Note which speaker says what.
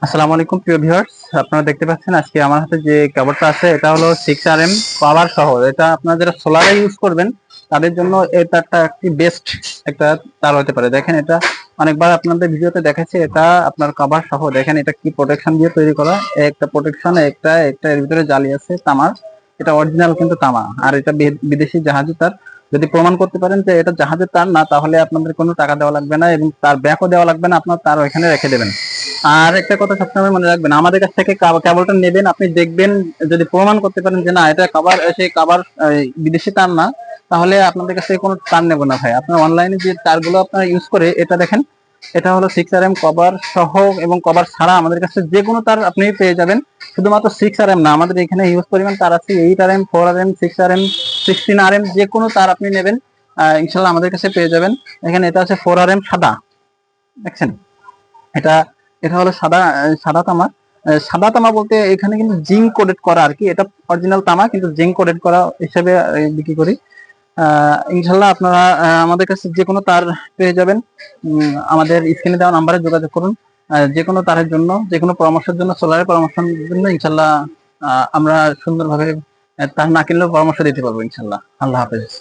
Speaker 1: আসসালামু আলাইকুম প্রিয় ভিউয়ার্স, আপনারা দেখতে পাচ্ছেন আজকে আমার হাতে যে কেবলটা আছে এটা হলো 6RM পাওয়ার সহ। এটা আপনারা যারা সোলারে ইউজ করবেন তাদের জন্য এটা একটি বেস্ট একটা তার হতে পারে। দেখেন এটা অনেকবার আপনাদের ভিডিওতে দেখাচ্ছি, এটা আপনার কভার সহ। দেখেন এটা কি প্রোটেকশন দিয়ে তৈরি করা, একটা প্রোটেকশন, একটা এর ভিতরে জালি আছে তামার। এটা অরিজিনাল কিন্তু তামা, আর এটা বিদেশি জাহাজে তার। যদি প্রমাণ করতে পারেন যে এটা জাহাজের তার না, তাহলে আপনাদের কোনো টাকা দেওয়া লাগবে না এবং তার ব্যাকও দেওয়া লাগবে না, আপনার তার ওইখানে রেখে দেবেন। আর একটা কথা সবসময় মনে রাখবেন, আমাদের কাছ থেকে কেবলটা নেবেন, আপনি দেখবেন যদি প্রমাণ করতে পারেন যে না এটা কভার, সেই কভার বিদেশি তার না, তাহলে আপনাদের কাছ থেকে কোনো তার নেব না ভাই। আপনার অনলাইনে যে তারগুলো আপনারা ইউজ করে, এটা দেখেন এটা হলো 6RM কভার সহ এবং কভার ছাড়া আমাদের কাছে যে কোনো তার আপনি পেয়ে যাবেন। শুধুমাত্র 6RM না, আমাদের এখানে হিউজ পরিমাণ তার আছে। 8RM, 4RM, 6RM, 16RM, যে কোনো তার আপনি নেবেন ইনশাল্লাহ আমাদের কাছে পেয়ে যাবেন। এখানে এটা আছে 4RM সাদা, দেখছেন এটা। এটা হলো সাদা, সাদা তামা। সাদা তামা বলতে এখানে কিন্তু জিঙ্ক কোটেড করা আর কি। এটা অরিজিনাল তামা কিন্তু জিঙ্ক কোটেড করা হিসেবে বিক্রি করি। ইনশাল্লাহ আপনারা আমাদের কাছে যে কোনো তার পেয়ে যাবেন। আমাদের স্ক্রিনে দেওয়া নাম্বারে যোগাযোগ করুন। যে কোনো তারের জন্য, যে কোনো পরামর্শের জন্য, সোলারের পরামর্শের জন্য ইনশাল্লাহ আমরা সুন্দরভাবে তার না কিনলেও পরামর্শ দিতে পারবো ইনশাল্লাহ। আল্লাহ হাফেজ।